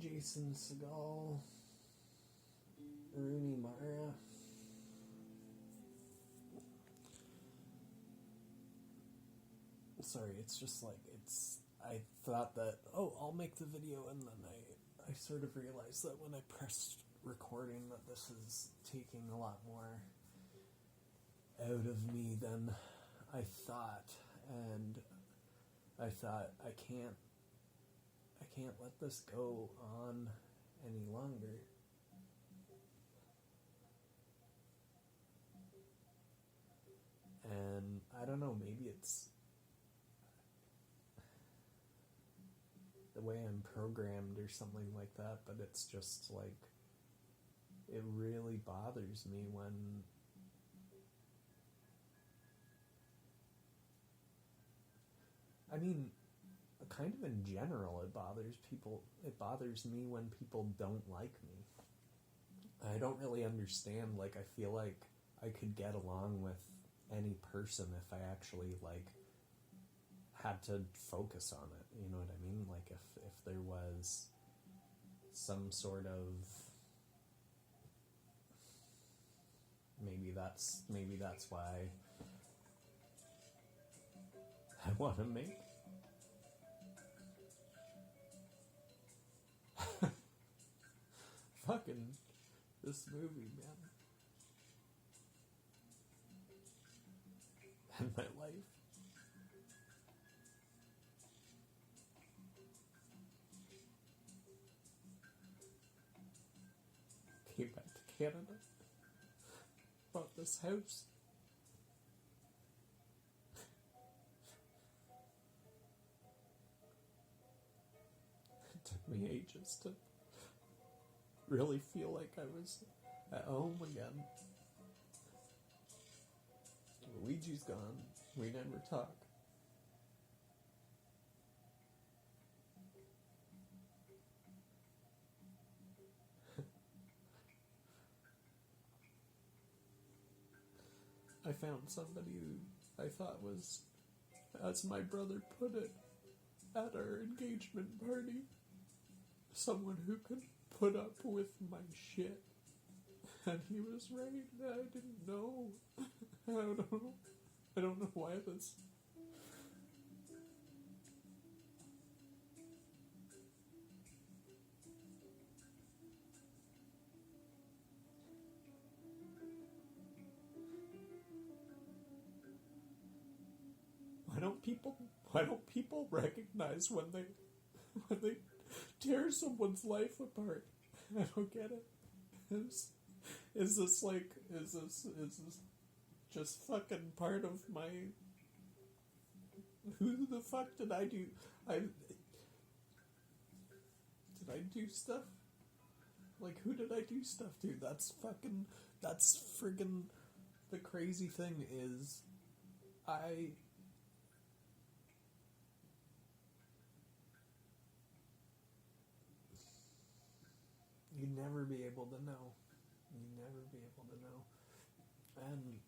Jason Segal, Rooney Mara. Sorry, it's just like, I thought that, I'll make the video, and then I sort of realized that when I pressed recording that this is taking a lot more out of me than I thought, and I thought I can't let this go on any longer. And I don't know, maybe it's the way I'm programmed or something like that, but it's just like, it really bothers me when kind of in general, it bothers me when people don't like me. I don't really understand, like, I feel like I could get along with any person if I actually, like, had to focus on it, you know what I mean? Like, if there was some sort of, maybe that's why I want to make fucking this movie, man. And my life. Came back to Canada. Bought this house. It took me ages to really feel like I was at home again. Luigi's gone. We never talk. I found somebody who I thought was, as my brother put it, at our engagement party, someone who could put up with my shit. And he was right. I didn't know. I don't know why this. Why don't people recognize when they tear someone's life apart? I don't get it. Is this just fucking part of my... Who the fuck did I do? Did I do stuff? Like, who did I do stuff to? That's friggin' the crazy thing is, you'd never be able to know. You'd never be able to know. And,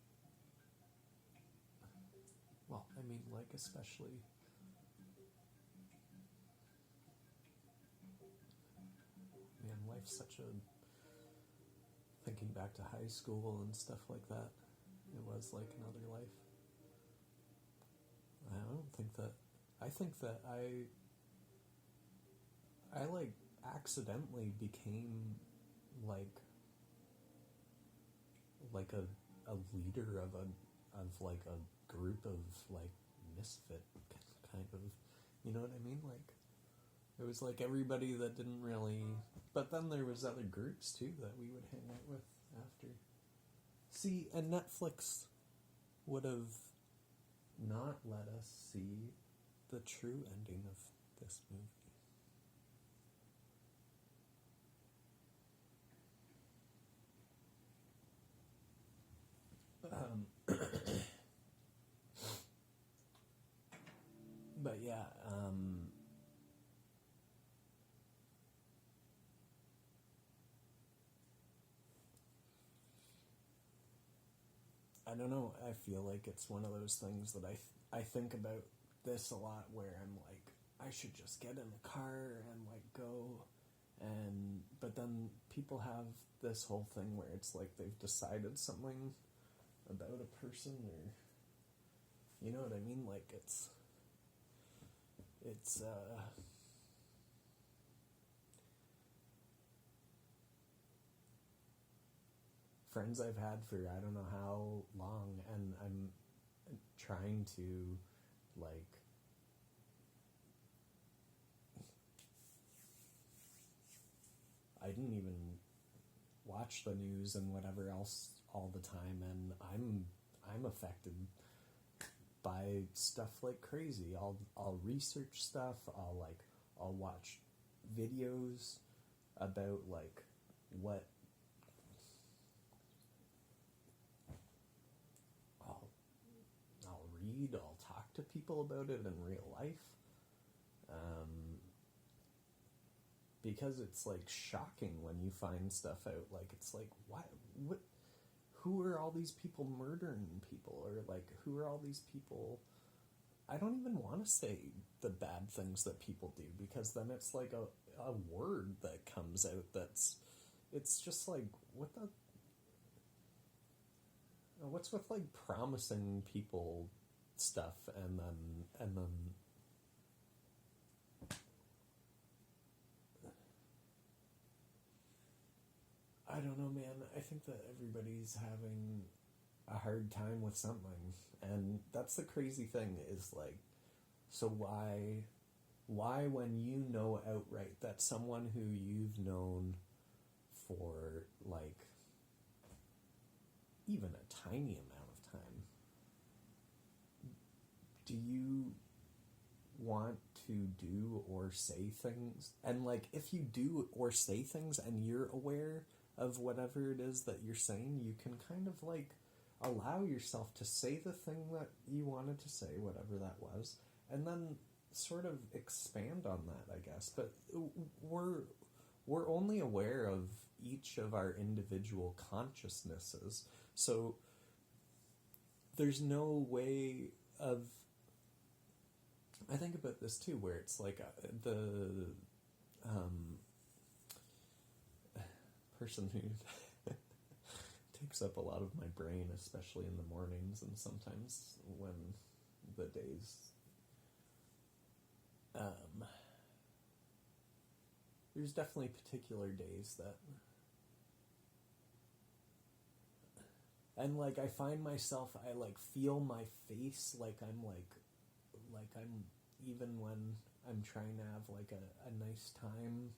well, I mean, like, especially... Man, life's such a... Thinking back to high school and stuff like that, it was like another life. I think that I like, accidentally became like a leader of like a group of like misfit kind of, you know what I mean? Like, it was like everybody that didn't really, but then there was other groups too that we would hang out with after. See, and Netflix would have not let us see the true ending of this movie. But yeah, I don't know, I feel like it's one of those things that I think about this a lot, where I'm like, I should just get in the car and like go But then people have this whole thing where it's like they've decided something about a person, or you know what I mean? Like it's friends I've had for I don't know how long, and I'm trying to, like, I didn't even watch the news and whatever else all the time, and I'm affected by stuff like crazy. I'll research stuff. I'll watch videos about like what I'll I'll read. I'll talk to people about it in real life. Because it's like shocking when you find stuff out. Like it's like, why? What? Who are all these people murdering people, or like who are all these people? I don't even want to say the bad things that people do, because then it's like a word that comes out it's just like, what's with like promising people stuff and then I don't know, man. I think that everybody's having a hard time with something, and that's the crazy thing, is like, so why when you know outright that someone who you've known for like even a tiny amount of time, do you want to do or say things? And like, if you do or say things and you're aware of whatever it is that you're saying, you can kind of like allow yourself to say the thing that you wanted to say, whatever that was, and then sort of expand on that, I guess. But we're only aware of each of our individual consciousnesses, so there's no way of, I think about this too, where it's like the person who takes up a lot of my brain, especially in the mornings and sometimes when the days there's definitely particular days that, and like I find myself, I like feel my face, like I'm even when I'm trying to have like a nice time,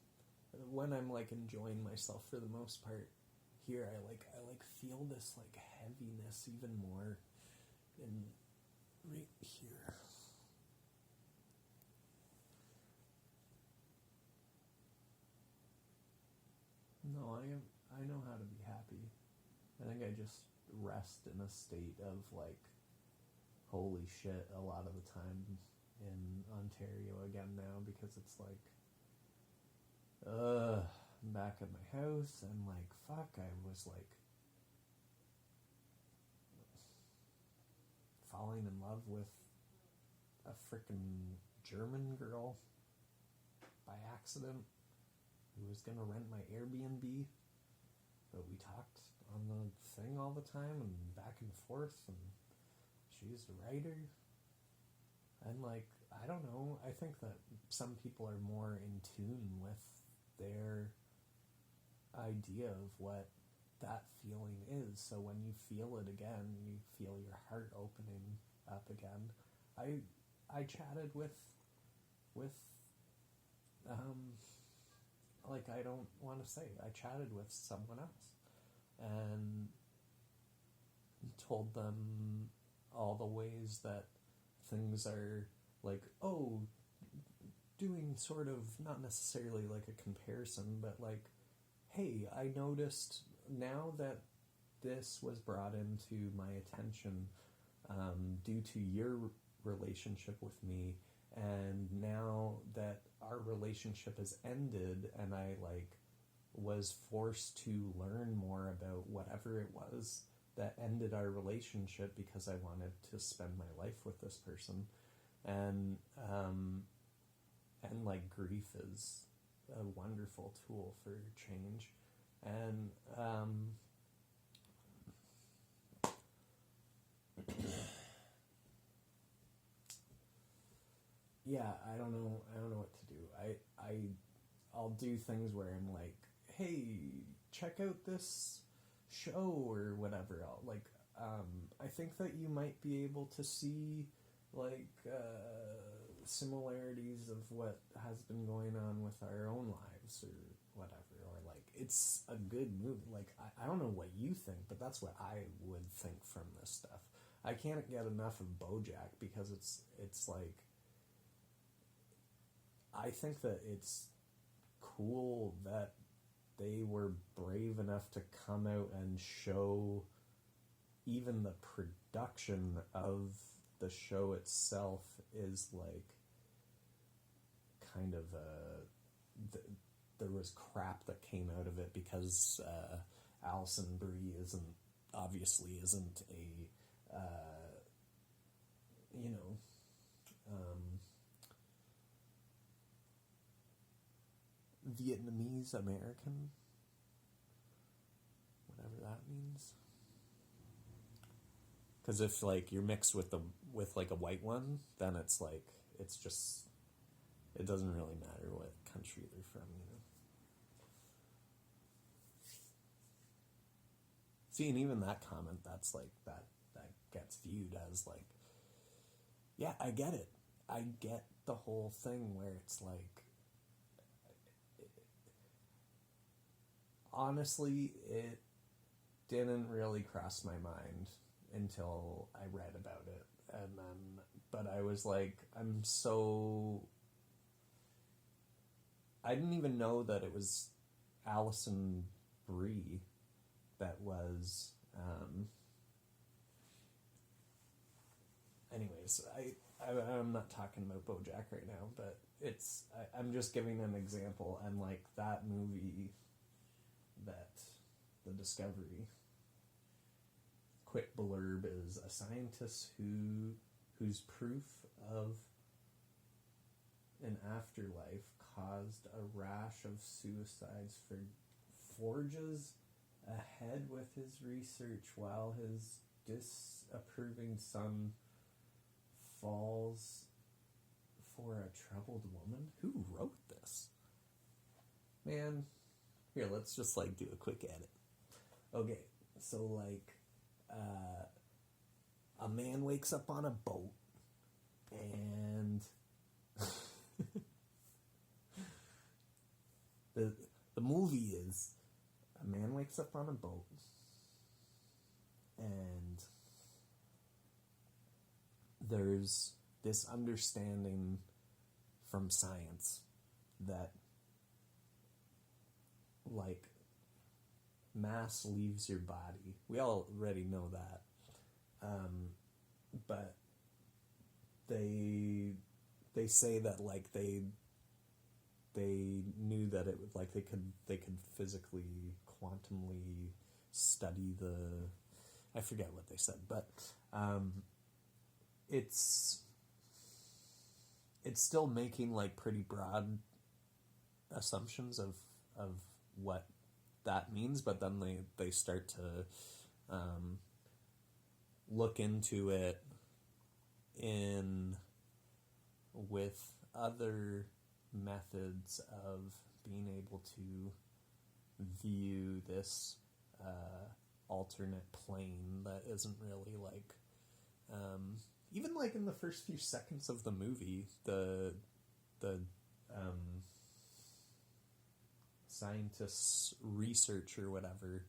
when I'm like enjoying myself for the most part here, I feel this like heaviness even more in right here. No, I know how to be happy. I think I just rest in a state of like, holy shit, a lot of the time in Ontario again now, because it's like, I'm back at my house, and like, fuck, I was like falling in love with a frickin' German girl by accident who was gonna rent my Airbnb, but we talked on the thing all the time and back and forth, and she's a writer, and like, I don't know, I think that some people are more in tune with their idea of what that feeling is, so when you feel it again, you feel your heart opening up again. I chatted with like, I don't want to say, I chatted with someone else and told them all the ways that things are like, doing sort of, not necessarily like a comparison, but like, hey, I noticed now that this was brought into my attention due to your relationship with me, and now that our relationship has ended and I like was forced to learn more about whatever it was that ended our relationship, because I wanted to spend my life with this person, and like grief is a wonderful tool for change. And yeah, I don't know what to do. I'll do things where I'm like, hey, check out this show or whatever. I think that you might be able to see like similarities of what has been going on with our own lives or whatever, or like it's a good movie. Like I don't know what you think, but that's what I would think from this stuff. I can't get enough of BoJack because it's like, I think that it's cool that they were brave enough to come out and show even the production of the show itself is like kind of there was crap that came out of it because Alison Brie isn't a Vietnamese American, whatever that means. Because if like you're mixed with like a white one, then it's like it doesn't really matter what country they're from, See, and even that comment, that's like that gets viewed as like, yeah, I get it. I get the whole thing where it's like, honestly, it didn't really cross my mind until I read about it. And then, but I was like, I didn't even know that it was Alison Brie that was, anyways, I'm not talking about BoJack right now, but I'm just giving an example, and like that movie, that The Discovery, quick blurb is a scientist whose proof of an afterlife caused a rash of suicides forges ahead with his research while his disapproving son falls for a troubled woman. Who wrote this? Man, here, let's just like do a quick edit. Okay, so like a man wakes up on a boat and the movie is a man wakes up on a boat and there's this understanding from science that like mass leaves your body. We already know that. But they say that like they knew that it would like they could physically quantumly study I forget what they said, but it's still making like pretty broad assumptions of what that means, but then they start to look into it with other methods of being able to view this alternate plane that isn't really like even like in the first few seconds of the movie, the scientist's research or whatever,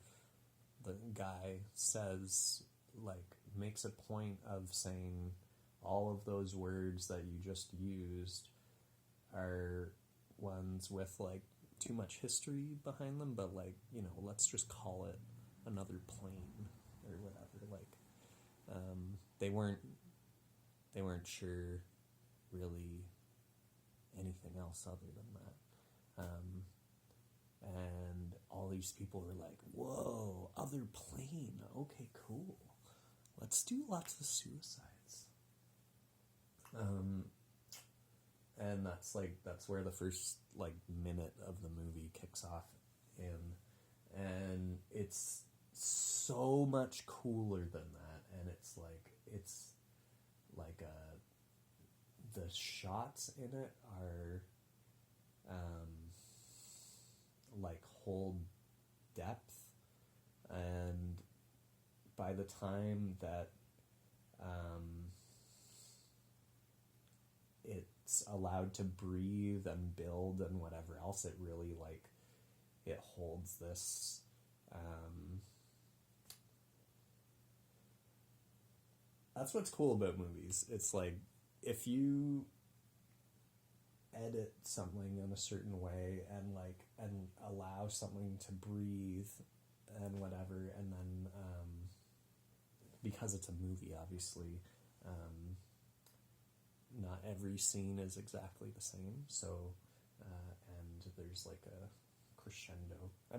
the guy says, like, makes a point of saying all of those words that you just used are ones with like too much history behind them, but like, let's just call it another plane or whatever. Like they weren't sure really anything else other than that. And all these people were like, whoa, other plane, okay, cool, let's do lots of suicides. and that's where the first like minute of the movie kicks off in, and it's so much cooler than that, and it's like the shots in it are like hold depth, and by the time that it's allowed to breathe and build and whatever else, it really like it holds this that's what's cool about movies. It's like if you edit something in a certain way and allow something to breathe and whatever, and then because it's a movie, obviously, not every scene is exactly the same. So, and there's like a crescendo. I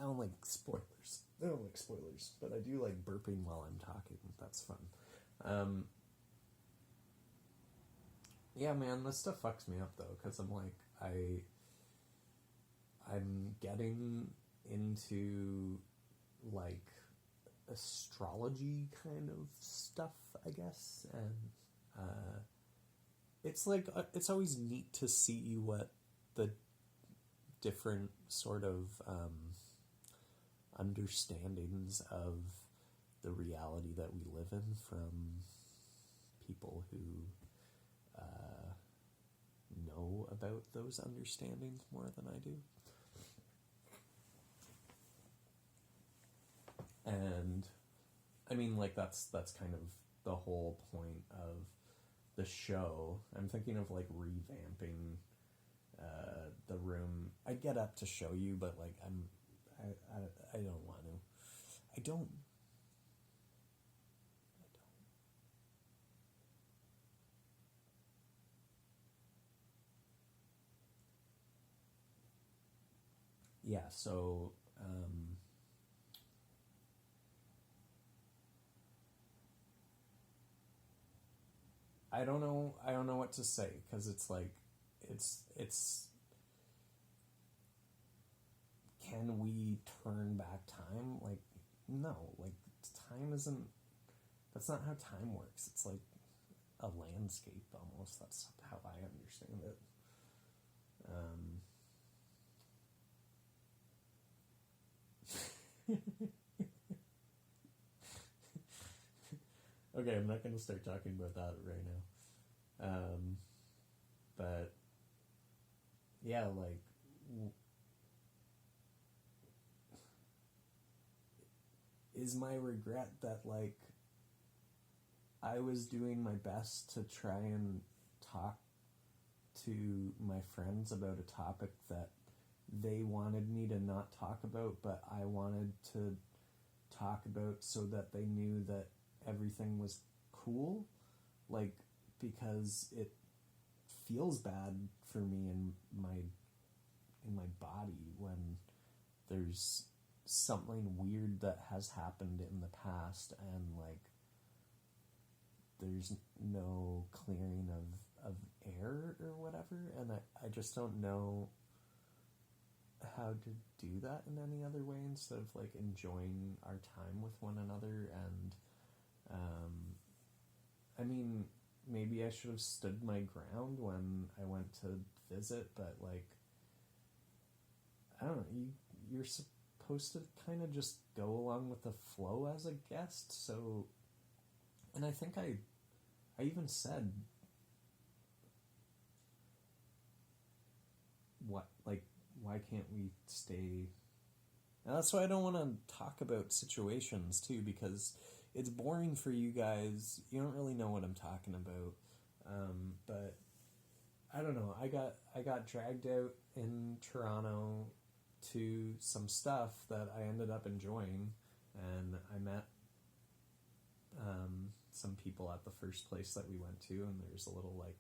don't like spoilers. I don't like spoilers, but I do like burping while I'm talking. That's fun. Yeah, man, this stuff fucks me up though, because I'm like, I'm getting into like astrology kind of stuff, I guess, and it's like it's always neat to see what the different sort of understandings of the reality that we live in from people who know about those understandings more than I do. And I mean, like, that's kind of the whole point of the show. I'm thinking of like revamping the room. I'd get up to show you, but like I don't want to. I don't. Yeah, so I don't know what to say, because it's like it's can we turn back time? Like, no, like time isn't, that's not how time works. It's like a landscape almost. That's how I understand it. Okay, I'm not going to start talking about that right now. But yeah, like is my regret that like I was doing my best to try and talk to my friends about a topic that they wanted me to not talk about, but I wanted to talk about so that they knew that everything was cool, like, because it feels bad for me in my body when there's something weird that has happened in the past, and like there's no clearing of air or whatever, and I just don't know how to do that in any other way instead of like enjoying our time with one another. And I mean, maybe I should have stood my ground when I went to visit, but like I don't know, you're supposed to kind of just go along with the flow as a guest. So, and I think I even said, what, like, why can't we stay? And that's why I don't want to talk about situations too, because it's boring for you guys. You don't really know what I'm talking about. But I don't know. I got dragged out in Toronto to some stuff that I ended up enjoying, and I met some people at the first place that we went to, and there's a little like,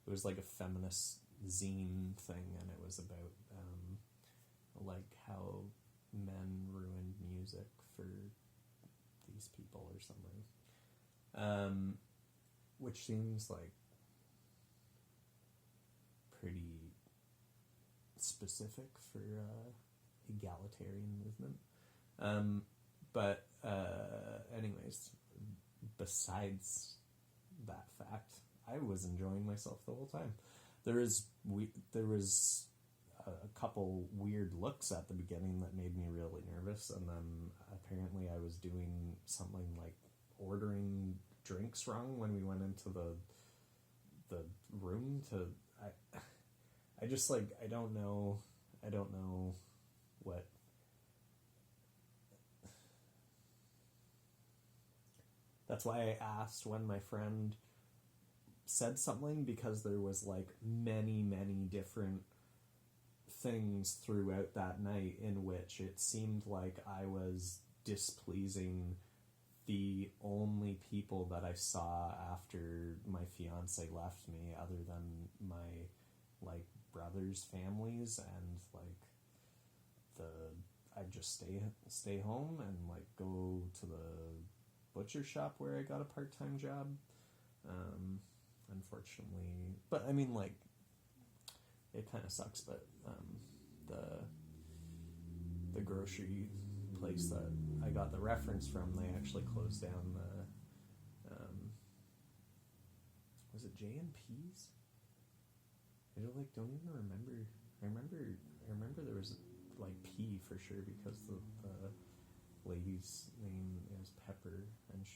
it was like a feminist zine thing, and it was about like how men ruined music for these people or something, which seems like specific for egalitarian movement. But anyways, besides that fact, I was enjoying myself the whole time. There was a couple weird looks at the beginning that made me really nervous, and then apparently I was doing something like ordering drinks wrong when we went into the room to I just like I don't know what that's why I asked when my friend said something, because there was like many different things throughout that night in which it seemed like I was displeasing the only people that I saw after my fiance left me, other than my like brothers' families, and like I'd just stay home and like go to the butcher shop where I got a part-time job. Unfortunately, but I mean, like, it kind of sucks, but the grocery place that I got the reference from, they actually closed down the was it J&P's? I don't even remember. I remember there was like P for sure, because the lady's name is Pepper, and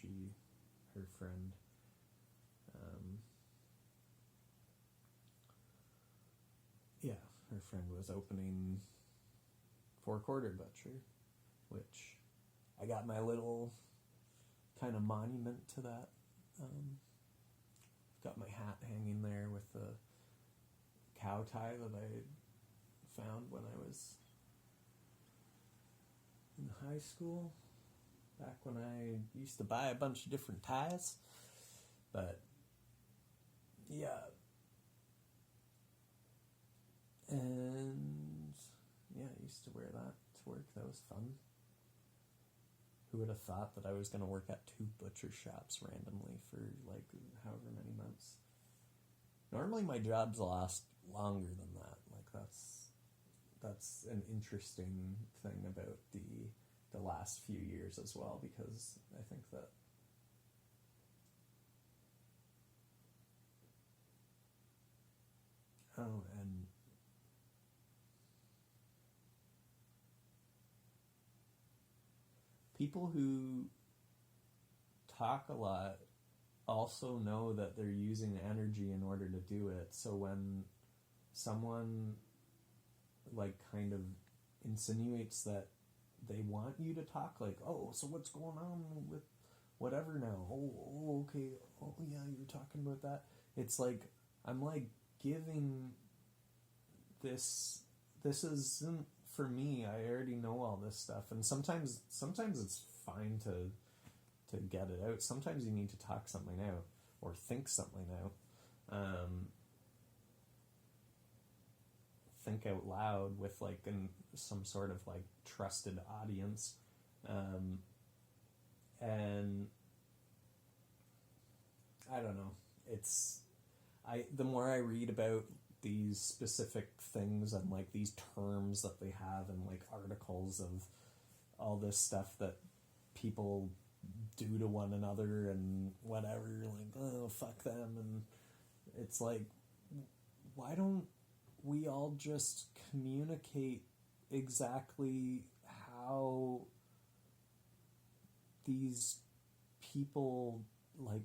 her friend her friend was opening Four Quarter Butcher, which I got my little kind of monument to that. Got my hat hanging there with the cow tie that I found when I was in high school, back when I used to buy a bunch of different ties. But yeah, and yeah, I used to wear that to work. That was fun. Who would have thought that I was going to work at 2 butcher shops randomly for like however many months? Normally my jobs last longer than that. Like that's an interesting thing about the last few years as well, because I think that and people who talk a lot also know that they're using energy in order to do it. So when someone like kind of insinuates that they want you to talk, like, oh, so what's going on with whatever now? Oh, okay. Oh, yeah, you're talking about that. It's like, I'm like giving this isn't for me. I already know all this stuff. And sometimes it's fine to get it out. Sometimes you need to talk something out or think something out. Think out loud with like some sort of like trusted audience. And I don't know. The more I read about these specific things and like these terms that they have and like articles of all this stuff that people do to one another and whatever, like, oh, fuck them, and it's like, why don't we all just communicate exactly how these people, like,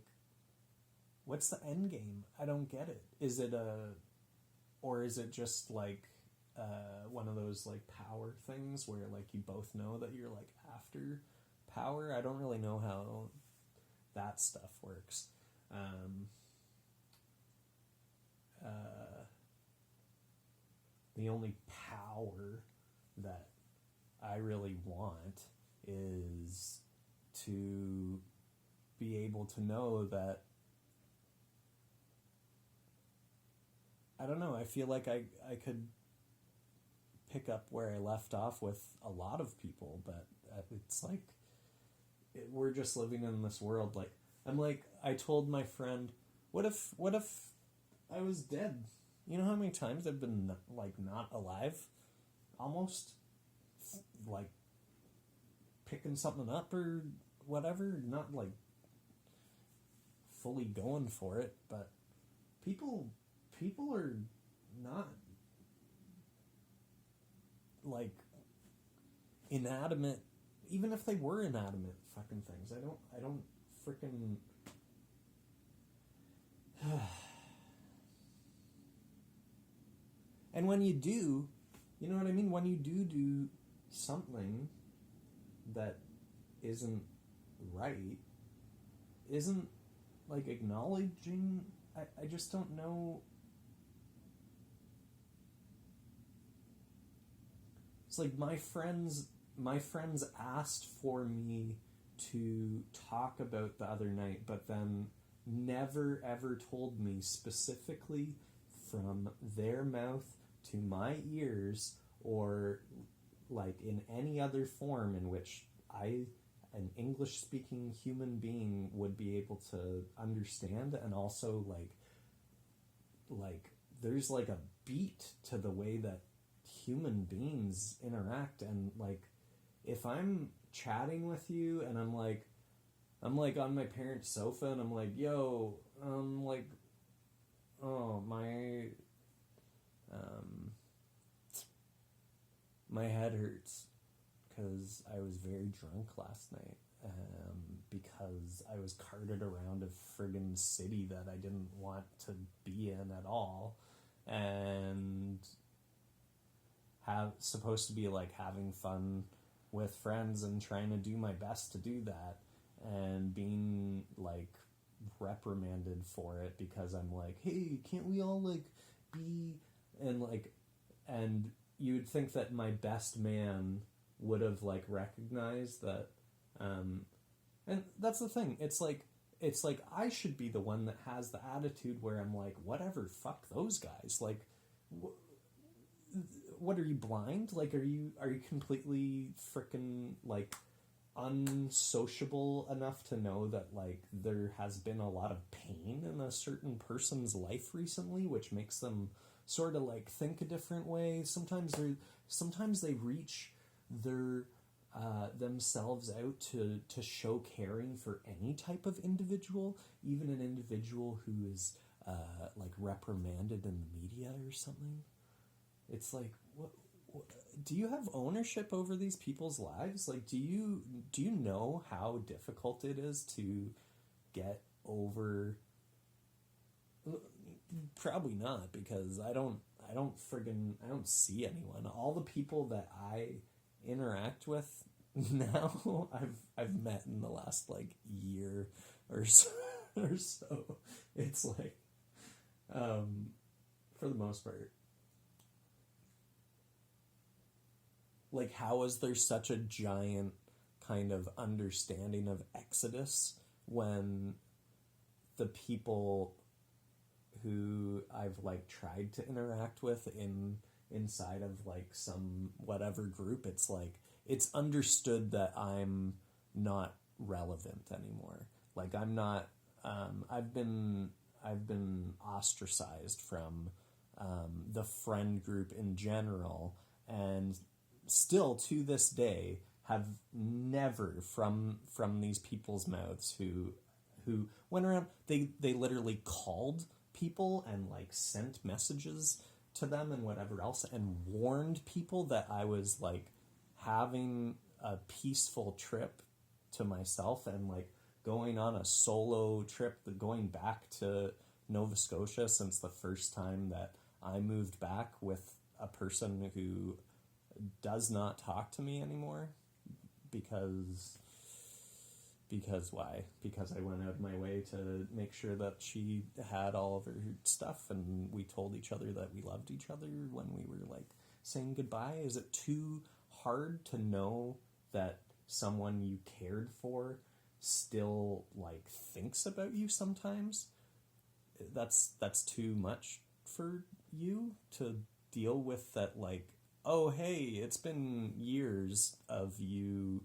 what's the end game? I don't get it. Is it just like one of those like power things where like you both know that you're like after power? I don't really know how that stuff works. The only power that I really want is to be able to know that, I don't know, I feel like I could pick up where I left off with a lot of people, but it's like, we're just living in this world. Like, I told my friend, what if I was dead? You know how many times I've been, like, not alive? Almost? Like, picking something up or whatever. Not, like, fully going for it, but people are not, like, inanimate, even if they were inanimate fucking things. I don't freaking... And when you do, you know what I mean? When you do something that isn't right, isn't, like, acknowledging... I just don't know... It's like my friends asked for me to talk about the other night, but then never ever told me specifically from their mouth to my ears, or like in any other form in which an English speaking human being would be able to understand. And also like there's like a beat to the way that human beings interact. And like, if I'm chatting with you and I'm like on my parents' sofa and I'm like, yo, like, oh, my head hurts because I was very drunk last night, because I was carted around a friggin' city that I didn't want to be in at all, and supposed to be like having fun with friends and trying to do my best to do that, and being like reprimanded for it because I'm like, hey, can't we all like be, and you would think that my best man would have like recognized that, and that's the thing. It's like I should be the one that has the attitude where I'm like, whatever, fuck those guys. Like, what are you, blind? Like, are you completely frickin' like unsociable enough to know that like there has been a lot of pain in a certain person's life recently, which makes them sort of like think a different way? Sometimes they reach their themselves out to show caring for any type of individual, even an individual who is like reprimanded in the media or something. It's like, what do you have ownership over these people's lives? Like, do you know how difficult it is to get over? Probably not, because I don't see anyone. All the people that I interact with now, I've met in the last like year or so. It's like, for the most part, like, how is there such a giant kind of understanding of exodus when the people who I've like tried to interact with inside of like some whatever group, it's like, it's understood that I'm not relevant anymore. Like, I'm not, I've been ostracized from the friend group in general, and still to this day have never from these people's mouths who went around, they literally called people and like sent messages to them and whatever else, and warned people that I was like having a peaceful trip to myself and like going on a solo trip, going back to Nova Scotia since the first time that I moved back, with a person who does not talk to me anymore because why? Because I went out of my way to make sure that she had all of her stuff, and we told each other that we loved each other when we were like saying goodbye. Is it too hard to know that someone you cared for still like thinks about you sometimes? That's too much for you to deal with, that like, oh hey, it's been years of you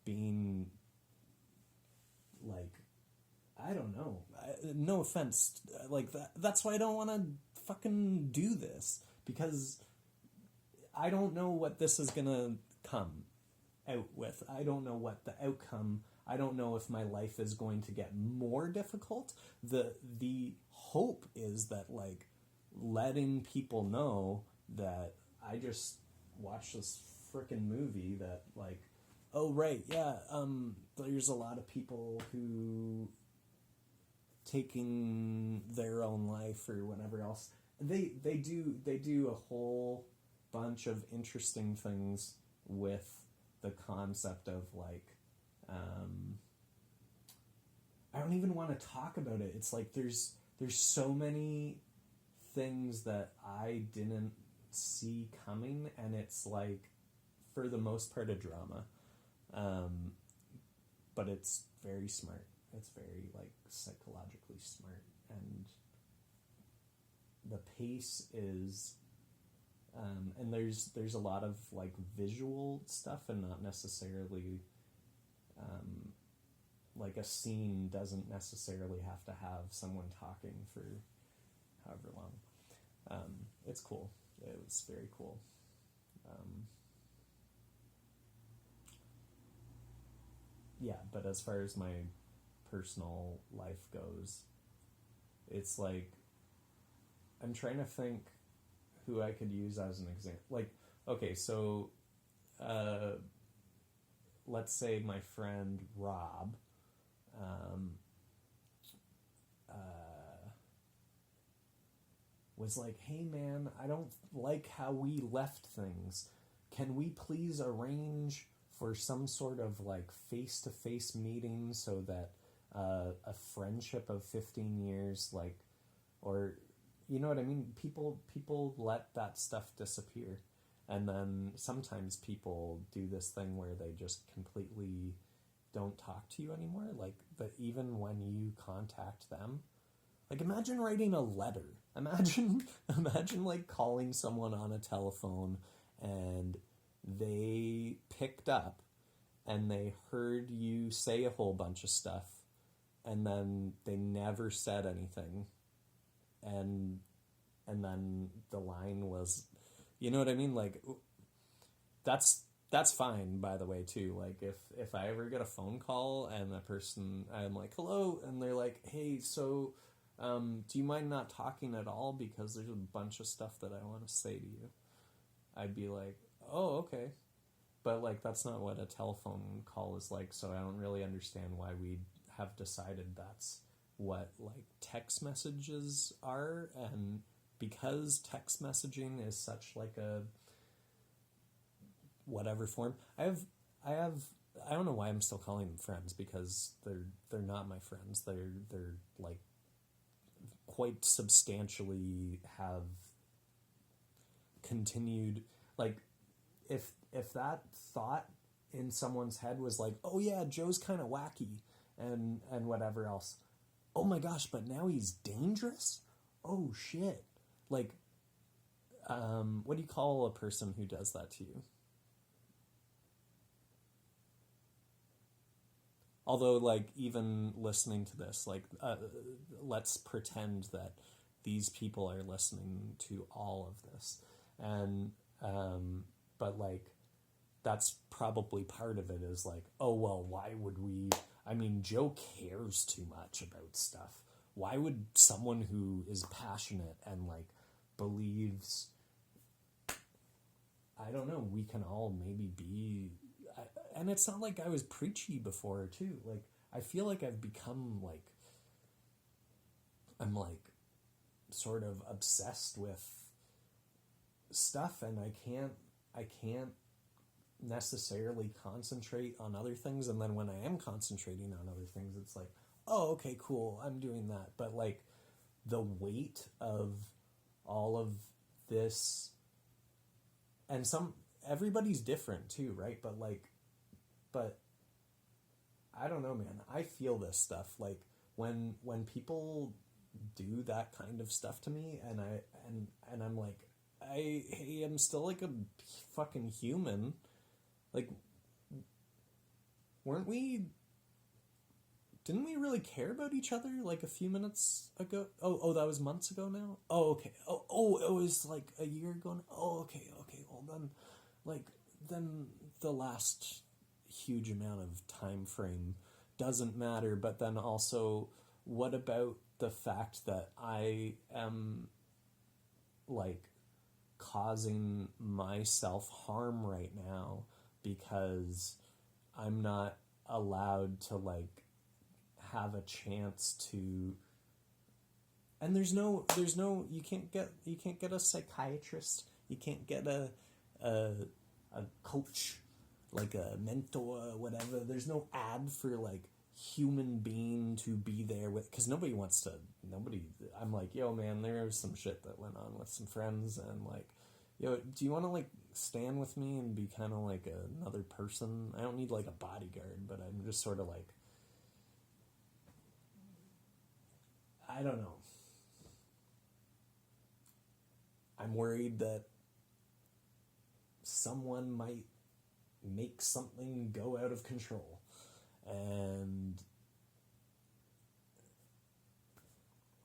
being like, I don't know, no offense, like that's why I don't want to fucking do this, because I don't know what this is gonna come out with. I don't know what the outcome. I don't know if my life is going to get more difficult. The hope is that, like, letting people know that I just watched this frickin' movie that, like, oh right, yeah, there's a lot of people who taking their own life or whatever else. They do a whole bunch of interesting things with the concept of, like, I don't even want to talk about it. It's like there's so many things that I didn't see coming, and it's like, for the most part, a drama. But it's very smart. It's very, like, psychologically smart, and the pace is, and there's a lot of, like, visual stuff, and not necessarily, like, a scene doesn't necessarily have to have someone talking for however long. It's cool. It was very cool. Yeah, but as far as my personal life goes, it's like, I'm trying to think who I could use as an example. Like, okay, so let's say my friend Rob was like, hey man, I don't like how we left things. Can we please arrange for some sort of, like, face-to-face meeting so that a friendship of 15 years, like, or, you know what I mean? People let that stuff disappear. And then sometimes people do this thing where they just completely don't talk to you anymore. Like, but even when you contact them, like, imagine writing a letter. Imagine like calling someone on a telephone, and they picked up and they heard you say a whole bunch of stuff, and then they never said anything. And then the line was, you know what I mean? Like, that's fine, by the way, too. Like, if I ever get a phone call and the person, I'm like, hello, and they're like, hey, so do you mind not talking at all, because there's a bunch of stuff that I want to say to you? I'd be like, oh, okay. But, like, that's not what a telephone call is like, so I don't really understand why we have decided that's what, like, text messages are. And because text messaging is such, like, a whatever form, I don't know why I'm still calling them friends, because they're not my friends. They're like, quite substantially have continued, like, if that thought in someone's head was like, oh yeah, Joe's kind of wacky and whatever else, oh my gosh, but now he's dangerous, oh shit, like, what do you call a person who does that to you? Although, like, even listening to this, like, let's pretend that these people are listening to all of this, and but, like, that's probably part of it, is like, oh well, why would we? I mean, Joe cares too much about stuff. Why would someone who is passionate and, like, believes, I don't know, we can all maybe be. And it's not like I was preachy before, too. Like, I feel like I've become, like, I'm, like, sort of obsessed with stuff, and I can't necessarily concentrate on other things. And then when I am concentrating on other things, it's like, oh, okay, cool, I'm doing that. But, like, the weight of all of this, and everybody's different, too, right? But, like, I don't know, man. I feel this stuff, like, when people do that kind of stuff to me, and I'm like, I am still, like, a fucking human. Like, weren't we didn't we really care about each other like a few minutes ago? Oh, that was months ago now? Oh, okay. Oh, it was like a year ago. Oh, okay. Well, then, like, then the last huge amount of time frame doesn't matter. But then also, what about the fact that I am, like, causing myself harm right now because I'm not allowed to, like, have a chance to, and there's no you can't get a psychiatrist, you can't get a coach, like a mentor, whatever. There's no ad for like human being to be there with, because nobody. I'm like, yo man, there was some shit that went on with some friends, and like, yo, do you want to like stand with me and be kind of like another person? I don't need like a bodyguard, but I'm just sort of like, I don't know. I'm worried that someone might make something go out of control. And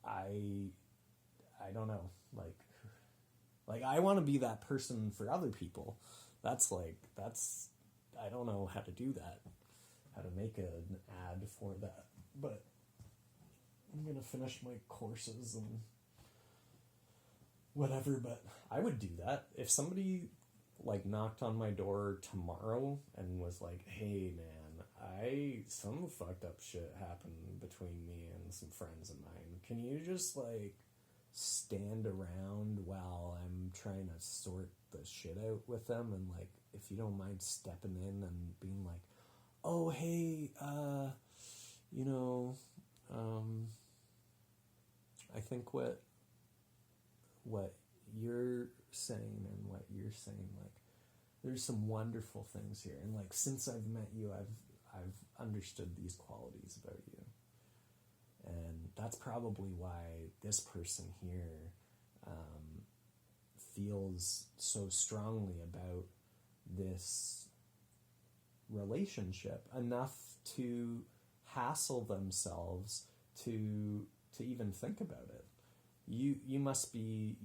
I don't know. Like I want to be that person for other people. That's I don't know how to do that. How to make an ad for that. But I'm going to finish my courses and whatever, but I would do that. If somebody like knocked on my door tomorrow and was like, hey man, some fucked up shit happened between me and some friends of mine. Can you just like stand around while I'm trying to sort the shit out with them? And like, if you don't mind stepping in and being like, oh, hey, you know, I think what you're saying and what you're saying, like, there's some wonderful things here, and like since I've met you, I've understood these qualities about you, and that's probably why this person here feels so strongly about this relationship enough to hassle themselves to even think about it. You must be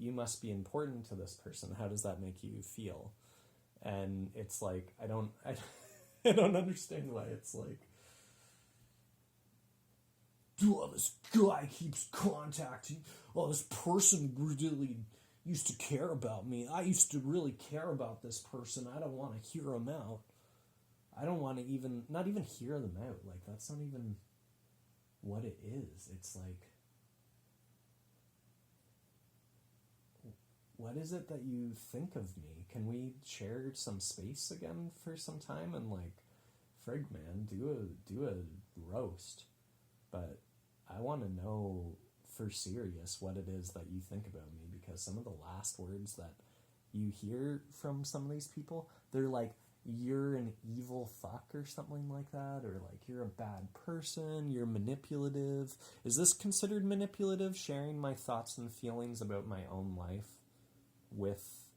important to this person. How does that make you feel? And it's like I don't understand why it's like, this guy keeps contacting. Oh, this person really used to care about me. I used to really care about this person. I don't want to hear him out. I don't want to not even hear them out. Like, that's not even what it is. It's like, what is it that you think of me? Can we share some space again for some time? And like, frig man, do a roast. But I want to know for serious what it is that you think about me, because some of the last words that you hear from some of these people, they're like, you're an evil fuck or something like that, or like, you're a bad person, you're manipulative. Is this considered manipulative, sharing my thoughts and feelings about my own life with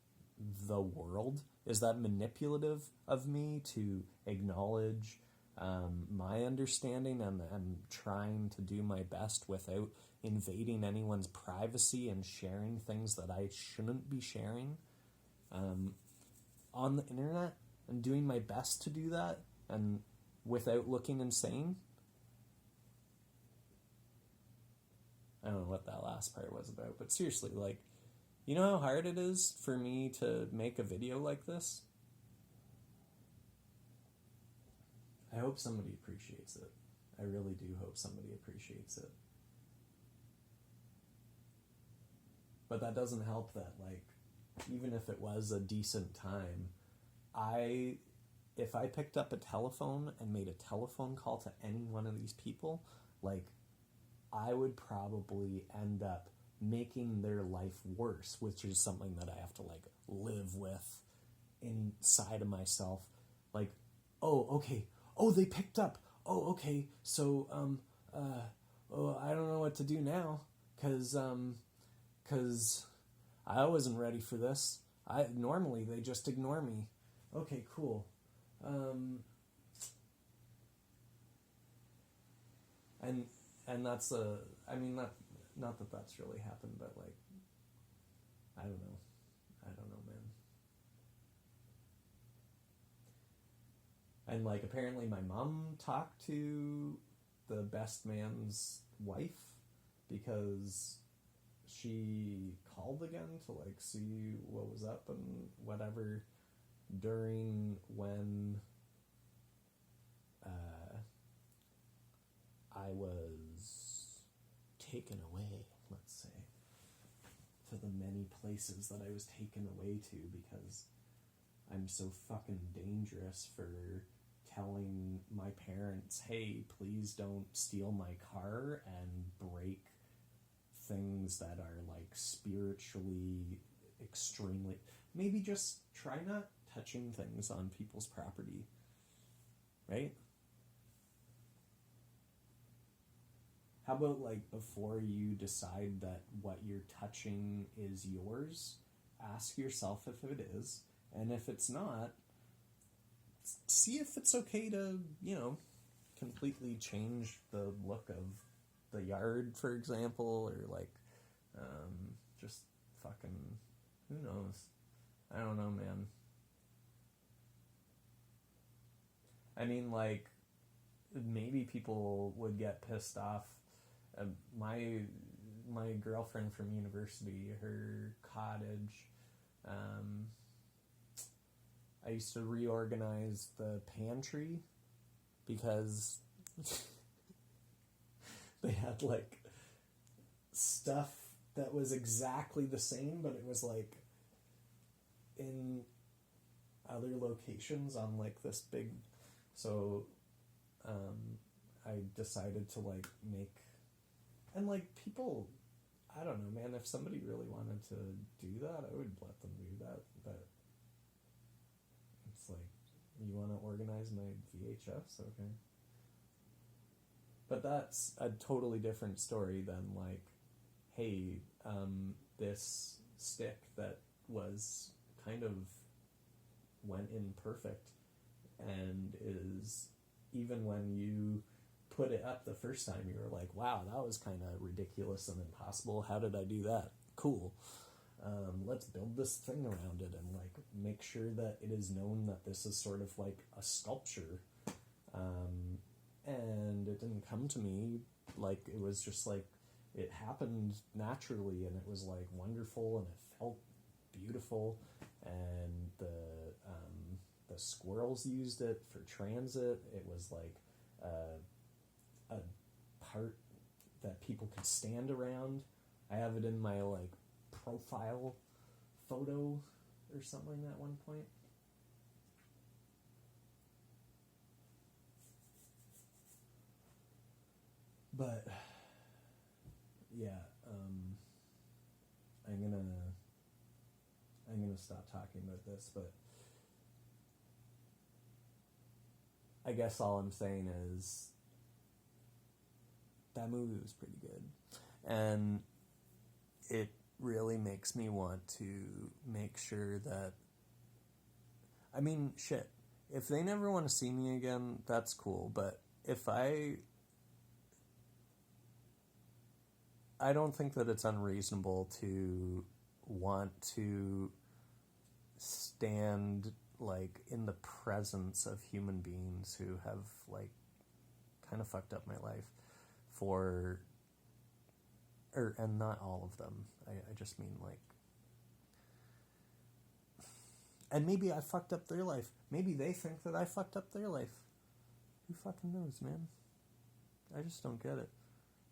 the world? Is that manipulative of me to acknowledge my understanding and trying to do my best without invading anyone's privacy and sharing things that I shouldn't be sharing on the internet, and doing my best to do that and without looking insane? I don't know what that last part was about, but seriously, like, you know how hard it is for me to make a video like this? I hope somebody appreciates it. I really do hope somebody appreciates it. But that doesn't help that, like, even if it was a decent time, if I picked up a telephone and made a telephone call to any one of these people, like, I would probably end up making their life worse, which is something that I have to like live with inside of myself. Like, oh, okay. Oh, they picked up. Oh, okay. So, I don't know what to do now, cause I wasn't ready for this. Normally they just ignore me. Okay, cool. and that's not that that's really happened, but like, I don't know, man. And like, apparently my mom talked to the best man's wife because she called again to like see what was up and whatever during when I was taken away, let's say, to the many places that I was taken away to because I'm so fucking dangerous for telling my parents, hey, please don't steal my car and break things that are like spiritually extremely. Maybe just try not touching things on people's property, right? How about like before you decide that what you're touching is yours, ask yourself if it is, and if it's not, see if it's okay to, completely change the look of the yard, for example, or like, just fucking, who knows? I don't know, man. I mean, like, maybe people would get pissed off. My girlfriend from university, her cottage, I used to reorganize the pantry because they had like stuff that was exactly the same, but it was like in other locations on like this big. So I decided to like make, and like people, I don't know, man, if somebody really wanted to do that, I would let them do that, but it's like, you want to organize my VHS? Okay. But that's a totally different story than like, hey, this stick that was kind of went in perfect and is, even when you put it up the first time, you were like, wow, that was kind of ridiculous and impossible. How did I do that? Cool. Let's build this thing around it and like make sure that it is known that this is sort of like a sculpture. And it didn't come to me like, it was just like, it happened naturally and it was like wonderful and it felt beautiful, and the squirrels used it for transit. It was like a part that people could stand around. I have it in my like profile photo or something at one point. But yeah, I'm gonna stop talking about this, but I guess all I'm saying is that movie was pretty good, and it really makes me want to make sure that, I mean, shit, if they never want to see me again, that's cool, but if I don't think that it's unreasonable to want to stand like in the presence of human beings who have like kind of fucked up my life and not all of them. I just mean like, and maybe I fucked up their life. Maybe they think that I fucked up their life. Who fucking knows, man? I just don't get it.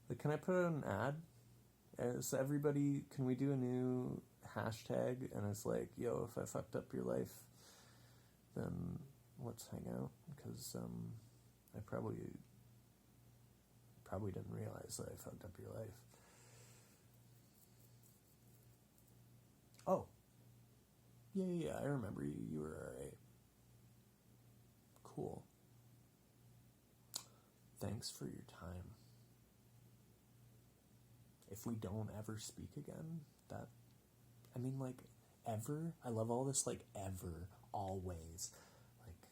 Like, can I put out an ad? So everybody, can we do a new hashtag? And it's like, yo, if I fucked up your life, then let's hang out. Because I probably didn't realize that I fucked up your life. Oh. Yeah, I remember you. You were alright. Cool. Thanks for your time. If we don't ever speak again, like, ever? I love all this, like, ever, always. Like,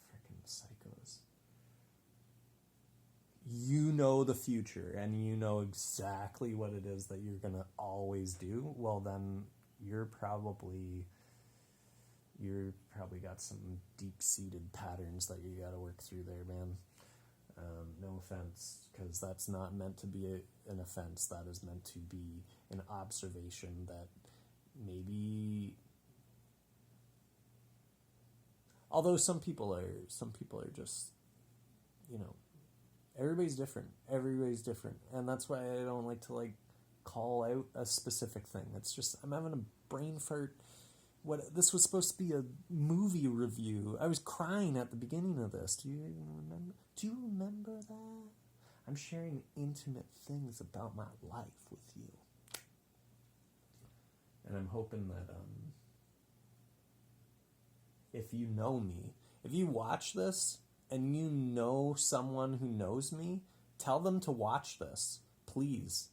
freaking psychos. you know the future and you know exactly what it is that you're going to always do, well, then you're probably got some deep-seated patterns that you got to work through there, man. No offense, because that's not meant to be an offense. That is meant to be an observation that maybe, although some people are just, everybody's different, and that's why I don't like to like call out a specific thing. It's just, I'm having a brain fart. This was supposed to be a movie review. I was crying at the beginning of this. Do you remember that? I'm sharing intimate things about my life with you. And I'm hoping that if you know me, if you watch this and you know someone who knows me, tell them to watch this, please.